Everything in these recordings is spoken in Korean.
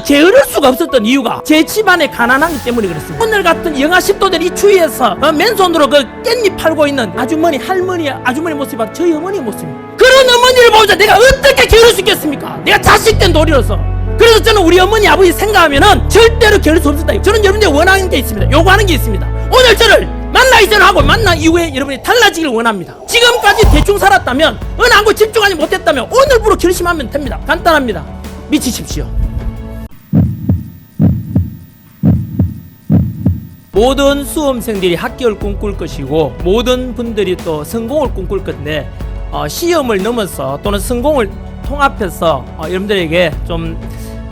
게으를 수가 없었던 이유가 제 집안의 가난하기 때문에 그렇습니다. 오늘 같은 영하 10도 될 이 추위에서 맨손으로 그 깻잎 팔고 있는 아주머니, 할머니, 아주머니 모습이 바로 저희 어머니 모습입니다. 그런 어머니를 보자 내가 어떻게 게으를 수 있겠습니까? 내가 자식된 도리로서. 그래서 저는 우리 어머니 아버지 생각하면은 절대로 게으를 수 없었다. 저는 여러분들 원하는 게 있습니다. 요구하는 게 있습니다. 오늘 저를 만나기 전에 하고 만난 이후에 여러분이 달라지길 원합니다. 지금까지 대충 살았다면 어느 한 곳 집중하지 못했다면 오늘부로 결심하면 됩니다. 간단합니다. 미치십시오. 모든 수험생들이 학교를 꿈꿀 것이고 모든 분들이 또 성공을 꿈꿀 건데 시험을 넘어서 또는 성공을 통합해서 여러분들에게 좀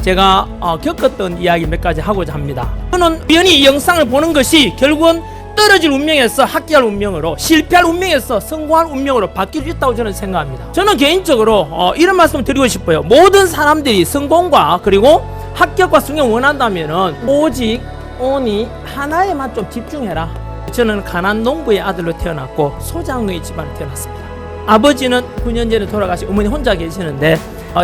제가 겪었던 이야기 몇 가지 하고자 합니다. 저는 우연히 이 영상을 보는 것이 결국은 떨어질 운명에서 합격할 운명으로, 실패할 운명에서 성공할 운명으로 바뀔 수 있다고 저는 생각합니다. 저는 개인적으로 이런 말씀을 드리고 싶어요. 모든 사람들이 성공과 그리고 합격과 성공을 원한다면은 오직 하나에만 좀 집중해라. 저는 가난 농부의 아들로 태어났고 소장농의 집안에 태어났습니다. 아버지는 9년 전에 돌아가시고 어머니 혼자 계시는데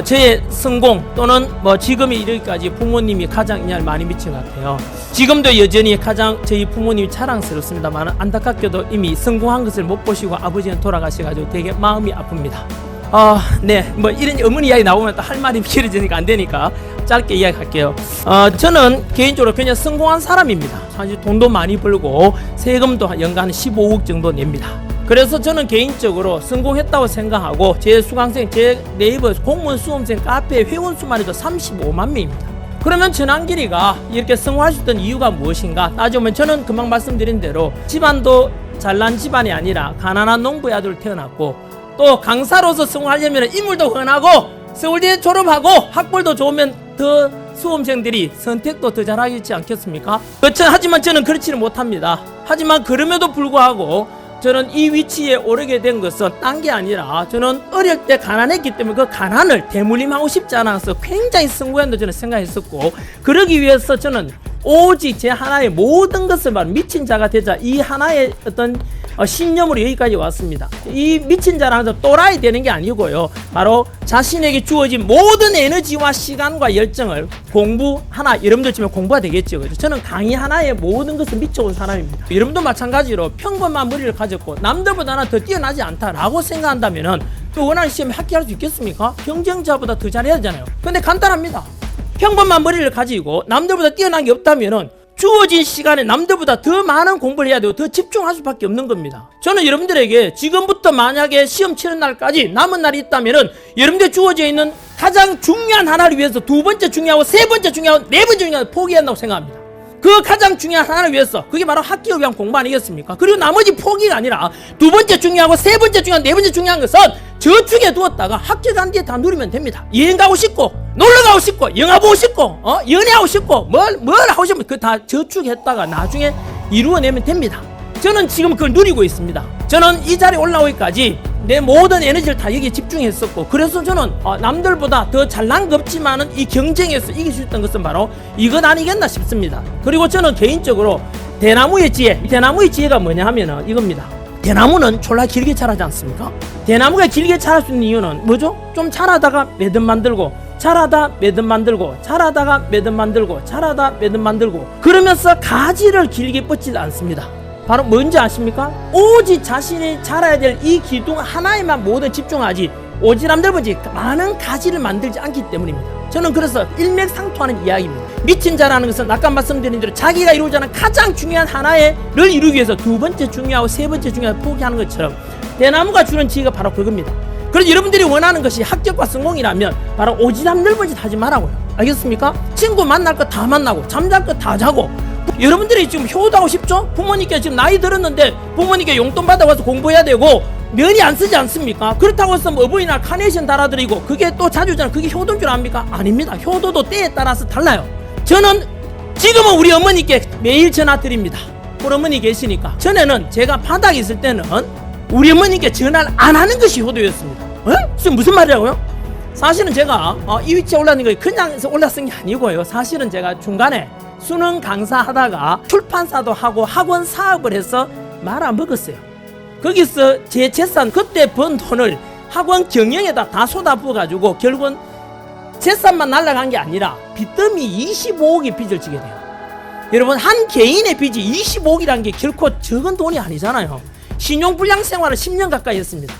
저의 성공 또는 지금에 이르기까지 부모님이 가장 영향을 많이 미친 것 같아요. 지금도 여전히 가장 저희 부모님이 자랑스럽습니다만 안타깝게도 이미 성공한 것을 못 보시고 아버지는 돌아가셔가지고 되게 마음이 아픕니다. 네, 이런 어머니 이야기 나오면 또 할 말이 길어지니까 안 되니까 짧게 이야기할게요. 저는 개인적으로 그냥 성공한 사람입니다. 사실 돈도 많이 벌고 세금도 연간 15억 정도 냅니다. 그래서 저는 개인적으로 성공했다고 생각하고 제 수강생, 제 네이버 공무원 수험생 카페 회원 수만 해도 35만 명입니다. 그러면 전환길이가 이렇게 성공할 수 있던 이유가 무엇인가 따져보면 저는 금방 말씀드린 대로 집안도 잘난 집안이 아니라 가난한 농부의 아들로 태어났고 또 강사로서 성공하려면 인물도 훤하고 서울대 졸업하고 학벌도 좋으면 더 수험생들이 선택도 더 잘하겠지 않겠습니까? 하지만 저는 그렇지는 못합니다. 하지만 그럼에도 불구하고 저는 이 위치에 오르게 된 것은 딴 게 아니라 저는 어릴 때 가난했기 때문에 그 가난을 대물림하고 싶지 않아서 굉장히 성공한다고 저는 생각했었고 그러기 위해서 저는 오직 제 하나의 모든 것을 말 미친 자가 되자 이 하나의 어떤 신념으로 여기까지 왔습니다. 이 미친 자라는 것은 또라이 되는 게 아니고요. 바로 자신에게 주어진 모든 에너지와 시간과 열정을 공부 하나, 여러분들 치면 공부가 되겠죠. 그렇죠? 저는 강의 하나에 모든 것을 미쳐온 사람입니다. 여러분도 마찬가지로 평범한 머리를 가졌고 남들보다는 더 뛰어나지 않다라고 생각한다면은 그 원하는 시험에 합격할 수 있겠습니까? 경쟁자보다 더 잘해야 되잖아요. 근데 간단합니다. 평범한 머리를 가지고 남들보다 뛰어난 게 없다면은 주어진 시간에 남들보다 더 많은 공부를 해야 되고 더 집중할 수밖에 없는 겁니다. 저는 여러분들에게 지금부터 만약에 시험 치는 날까지 남은 날이 있다면은 여러분들 주어져 있는 가장 중요한 하나를 위해서 두 번째 중요하고 세 번째 중요하고 네 번째 중요하고 포기한다고 생각합니다. 그 가장 중요한 하나를 위해서 그게 바로 합격을 위한 공부 아니겠습니까? 그리고 나머지 포기가 아니라 두 번째 중요하고 세 번째 중요한 네 번째 중요한 것은 저축해 두었다가 합격한 뒤에 다 누리면 됩니다. 여행 가고 싶고 놀러 가고 싶고 영화 보고 싶고 연애하고 싶고 뭘 하고 싶으면 그 다 저축했다가 나중에 이루어내면 됩니다. 저는 지금 그걸 누리고 있습니다. 저는 이 자리에 올라오기까지 내 모든 에너지를 다 여기에 집중했었고 그래서 저는 남들보다 더 잘난 거 없지만은 이 경쟁에서 이길 수 있던 것은 바로 이것 아니겠나 싶습니다. 그리고 저는 개인적으로 대나무의 지혜가 뭐냐 하면은 이겁니다. 대나무는 졸라 길게 자라지 않습니까? 대나무가 길게 자랄 수 있는 이유는 뭐죠? 좀 자라다가 매듭 만들고 자라다 매듭 만들고 자라다가 매듭 만들고 자라다 매듭 만들고 그러면서 가지를 길게 뻗지 않습니다. 바로 뭔지 아십니까? 오직 자신이 자라야 될 이 기둥 하나에만 모두 집중하지 오직 남들보지 많은 가지를 만들지 않기 때문입니다. 저는 그래서 일맥상통하는 이야기입니다. 미친 자라는 것은 아까 말씀드린 대로 자기가 이루고자 하는 가장 중요한 하나를 이루기 위해서 두 번째 중요하고 세 번째 중요하고 포기하는 것처럼 대나무가 주는 지혜가 바로 그겁니다. 그래서 여러분들이 원하는 것이 합격과 성공이라면 바로 오직 남들보지 하지 말라고요. 알겠습니까? 친구 만날 거 다 만나고 잠잘 거 다 자고 여러분들이 지금 효도하고 싶죠? 부모님께 지금 나이 들었는데 부모님께 용돈 받아와서 공부해야 되고 면이 안 쓰지 않습니까? 그렇다고 해서 어버이날 카네이션 달아드리고 그게 또 자주잖아. 그게 효도인 줄 압니까? 아닙니다. 효도도 때에 따라서 달라요. 저는 지금은 우리 어머니께 매일 전화 드립니다. 우리 어머니 계시니까. 전에는 제가 바닥에 있을 때는 우리 어머니께 전화를 안 하는 것이 효도였습니다. 지금 무슨 말이라고요? 사실은 제가 이 위치에 올라는 거 그냥 올랐은 게 아니고요. 사실은 제가 중간에 수능 강사하다가 출판사도 하고 학원 사업을 해서 말아먹었어요. 거기서 제 재산 그때 번 돈을 학원 경영에다 다 쏟아부어가지고 결국은 재산만 날라간 게 아니라 빚더미 25억의 빚을 지게 돼요. 여러분, 한 개인의 빚이 25억이라는 게 결코 적은 돈이 아니잖아요. 신용불량 생활을 10년 가까이 했습니다.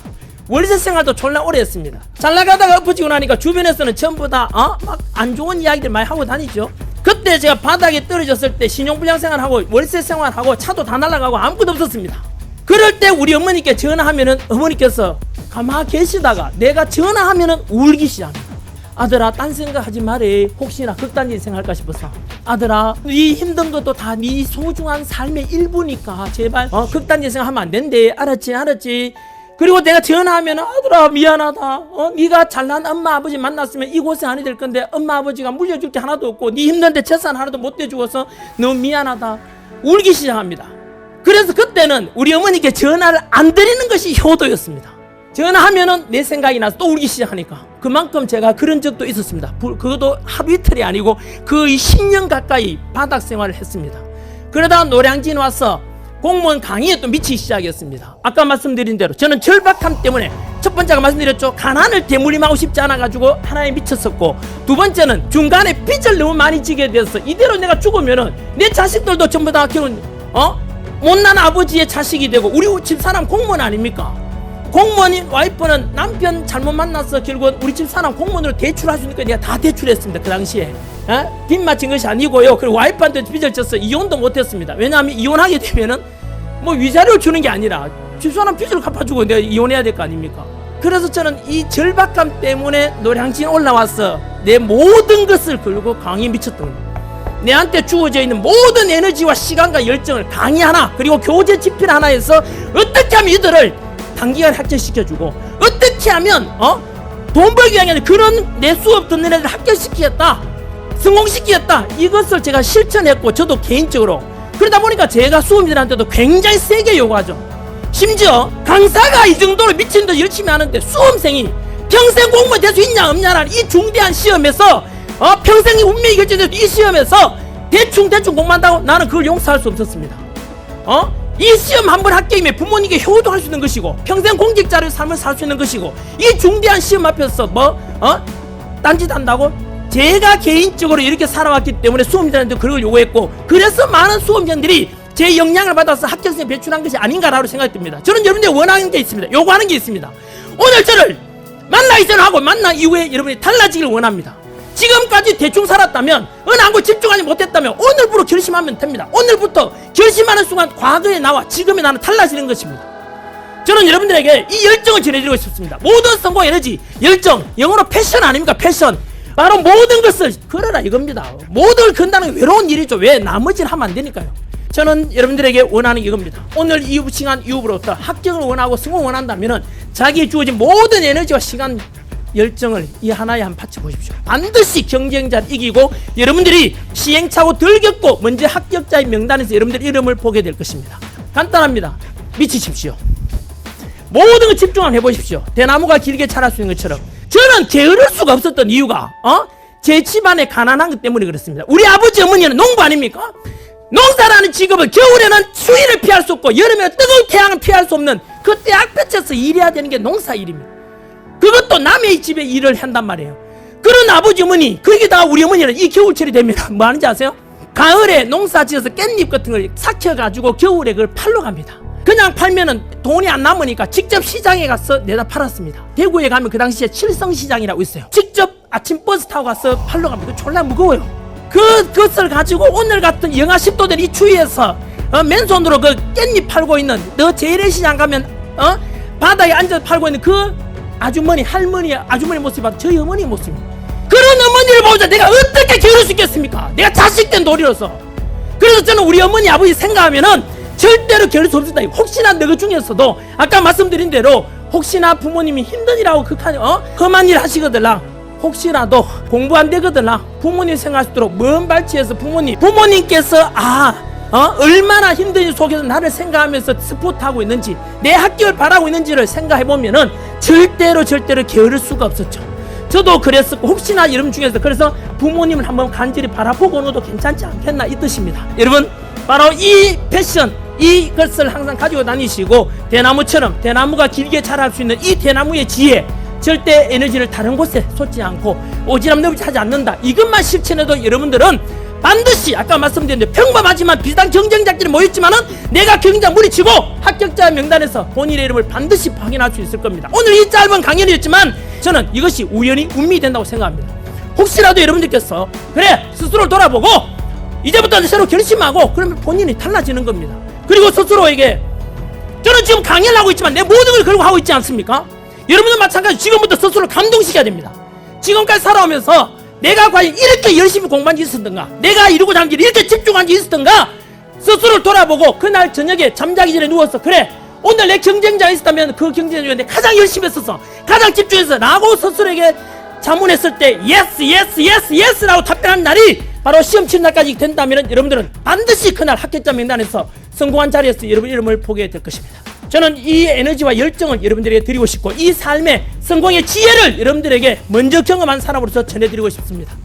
월세 생활도 졸라 오래 했습니다. 잘 나가다가 엎어지고 나니까 주변에서는 전부 다 막 안 좋은 이야기들 많이 하고 다니죠. 그때 제가 바닥에 떨어졌을 때 신용불량 생활하고 월세 생활하고 차도 다 날아가고 아무것도 없었습니다. 그럴 때 우리 어머니께 전화하면은 어머니께서 가만히 계시다가 내가 전화하면은 울기 시작합니다. 아들아, 딴 생각하지 말해. 혹시나 극단적인 생각할까 싶어서. 아들아, 네 힘든 것도 다 네 소중한 삶의 일부니까 제발 극단적인 생각하면 안 된대. 알았지? 그리고 내가 전화하면 아들아 미안하다. 네가 잘난 엄마 아버지 만났으면 이 고생 안 해도 될 건데 엄마 아버지가 물려줄 게 하나도 없고 네 힘든데 재산 하나도 못 대주어서 너무 미안하다. 울기 시작합니다. 그래서 그때는 우리 어머니께 전화를 안 드리는 것이 효도였습니다. 전화하면은 내 생각이 나서 또 울기 시작하니까 그만큼 제가 그런 적도 있었습니다. 그것도 하루 이틀이 아니고 거의 10년 가까이 바닥 생활을 했습니다. 그러다가 노량진 와서 공무원 강의에 또 미치기 시작했습니다. 아까 말씀드린 대로 저는 절박함 때문에 첫 번째가 말씀드렸죠. 가난을 대물림하고 싶지 않아가지고 하나에 미쳤었고, 두 번째는 중간에 빚을 너무 많이 지게 돼서 이대로 내가 죽으면은 내 자식들도 전부 다 결혼 못난 아버지의 자식이 되고, 우리 집사람 공무원 아닙니까? 공무원인 와이프는 남편 잘못 만나서 결국은 우리 집사람 공무원으로 대출할 수 있는 거 내가 다 대출했습니다. 그 당시에 빚 맞힌 것이 아니고요. 그리고 와이프한테 빚을 져서 이혼도 못했습니다. 왜냐하면 이혼하게 되면은 뭐 위자료를 주는 게 아니라 집사람 빚을 갚아주고 내가 이혼해야 될 거 아닙니까? 그래서 저는 이 절박감 때문에 노량진 올라와서 내 모든 것을 걸고 강의에 미쳤던 겁니다. 내한테 주어져 있는 모든 에너지와 시간과 열정을 강의 하나 그리고 교재 집필 하나에서 어떻게 하면 이들을 단기간에 합격시켜주고, 어떻게 하면 돈 벌기 위한 그런 내 수업 듣는 애들 합격시키겠다, 성공시키겠다, 이것을 제가 실천했고, 저도 개인적으로 그러다 보니까 제가 수험생들한테도 굉장히 세게 요구하죠. 심지어 강사가 이 정도로 미친 듯 열심히 하는데 수험생이 평생 공무원 될 수 있냐 없냐라는 이 중대한 시험에서 평생이 운명이 결정된 이 시험에서 대충 공부한다고 나는 그걸 용서할 수 없었습니다. 이 시험 한 번 합격이면 부모님께 효도할 수 있는 것이고 평생 공직자를 삶을 살 수 있는 것이고, 이 중대한 시험 앞에서 딴짓 한다고? 제가 개인적으로 이렇게 살아왔기 때문에 수험생들한테 그걸 요구했고, 그래서 많은 수험생들이 제 영향을 받아서 합격생 배출한 것이 아닌가라고 생각이 듭니다. 저는 여러분들 원하는 게 있습니다. 요구하는 게 있습니다. 오늘 저를 만나기 전하고 만난 이후에 여러분이 달라지길 원합니다. 지금까지 대충 살았다면, 어느 한 곳 집중하지 못했다면 오늘부터 결심하면 됩니다. 오늘부터 결심하는 순간 과거의 나와 지금의 나는 달라지는 것입니다. 저는 여러분들에게 이 열정을 전해드리고 싶습니다. 모든 성공 에너지, 열정, 영어로 패션 아닙니까? 패션. 바로 모든 것을 걸어라 이겁니다. 모든 걸 건다는 게 외로운 일이죠. 왜? 나머지는 하면 안 되니까요. 저는 여러분들에게 원하는 이겁니다. 오늘 이 시간 이후부터 합격을 원하고 성공을 원한다면 자기의 주어진 모든 에너지와 시간, 열정을 이 하나에 한 바쳐 보십시오. 반드시 경쟁자를 이기고 여러분들이 시행착오 덜 겪고 먼저 합격자의 명단에서 여러분들 이름을 보게 될 것입니다. 간단합니다. 미치십시오. 모든 걸 집중 한번 해보십시오. 대나무가 길게 자랄 수 있는 것처럼 저는 게으를 수가 없었던 이유가 제 집안의 가난한 것 때문에 그렇습니다. 우리 아버지 어머니는 농부 아닙니까? 농사라는 직업은 겨울에는 추위를 피할 수 없고 여름에는 뜨거운 태양을 피할 수 없는 그때 햇볕에서 일해야 되는 게 농사 일입니다. 그것도 남의 집에 일을 한단 말이에요. 그런 아버지 어머니, 거기다가 우리 어머니는 이 겨울철이 되면 뭐 하는지 아세요? 가을에 농사 지어서 깻잎 같은 걸 삭혀가지고 겨울에 그걸 팔러 갑니다. 그냥 팔면은 돈이 안 남으니까 직접 시장에 가서 내다 팔았습니다. 대구에 가면 그 당시에 칠성시장이라고 있어요. 직접 아침 버스 타고 가서 팔러 갑니다. 졸라 무거워요. 그것을 가지고 오늘 같은 영하 10도 된 이 추위에서 맨손으로 그 깻잎 팔고 있는 너 재래시장 가면 바다에 앉아 팔고 있는 그 아주머니, 아주머니 모습이 바로 저희 어머니 모습입니다. 그런 어머니를 보자 내가 어떻게 게으를 수 있겠습니까? 내가 자식된 도리로서. 그래서 저는 우리 어머니, 아버지 생각하면은 절대로 게으를 수 없었다. 혹시나 너희 중에서도 아까 말씀드린 대로 혹시나 부모님이 힘든 일하고 험한 일 하시거들라, 혹시라도 공부 안 되거들라 부모님 생각할 수 있도록 먼 발치에서 부모님께서 얼마나 힘든 일 속에서 나를 생각하면서 스포트하고 있는지, 내 합격을 바라고 있는지를 생각해보면은 절대로 게으를 수가 없었죠. 저도 그랬었고, 혹시나 여러분 중에서 그래서 부모님을 한번 간절히 바라보고 오는 것도 괜찮지 않겠나 이 뜻입니다. 여러분, 바로 이 패션, 이것을 항상 가지고 다니시고 대나무처럼 대나무가 길게 자랄 수 있는 이 대나무의 지혜, 절대 에너지를 다른 곳에 쏟지 않고 오지랖 넓이 하지 않는다. 이것만 실천해도 여러분들은 반드시 아까 말씀드렸는데 평범하지만 비슷한 경쟁자끼리 모였지만은 내가 경쟁 무리치고 합격자 명단에서 본인의 이름을 반드시 확인할 수 있을 겁니다. 오늘 이 짧은 강연이었지만 저는 이것이 우연히 운명이 된다고 생각합니다. 혹시라도 여러분들께서 그래 스스로를 돌아보고 이제부터 새로 결심하고 그러면 본인이 달라지는 겁니다. 그리고 스스로에게 저는 지금 강연을 하고 있지만 내 모든 걸 걸고 하고 있지 않습니까? 여러분도 마찬가지 지금부터 스스로를 감동시켜야 됩니다. 지금까지 살아오면서 내가 과연 이렇게 열심히 공부한 게 있었던가, 내가 이루고자 하는 길에 이렇게 집중한 게 있었던가, 스스로를 돌아보고 그날 저녁에 잠자기 전에 누워서 그래 오늘 내 경쟁자가 있었다면 그 경쟁자 중에 내가 가장 열심히 했었어, 가장 집중해서 라고 스스로에게 자문했을 때 예스 라고 답변한 날이 바로 시험 치는 날까지 된다면 여러분들은 반드시 그날 합격자 명단에서 성공한 자리에서 여러분 이름을 보게 될 것입니다. 저는 이 에너지와 열정을 여러분들에게 드리고 싶고 이 삶의 성공의 지혜를 여러분들에게 먼저 경험한 사람으로서 전해드리고 싶습니다.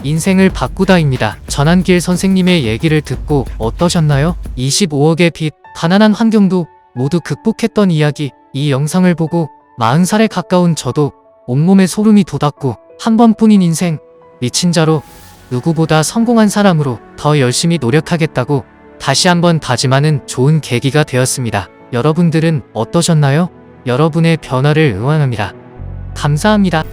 인생을 바꾸다입니다. 전한길 선생님의 얘기를 듣고 어떠셨나요? 25억의 빚, 가난한 환경도 모두 극복했던 이야기. 이 영상을 보고 40살에 가까운 저도 온몸에 소름이 돋았고 한 번뿐인 인생, 미친 자로 누구보다 성공한 사람으로 더 열심히 노력하겠다고 다시 한번 다짐하는 좋은 계기가 되었습니다. 여러분들은 어떠셨나요? 여러분의 변화를 응원합니다. 감사합니다.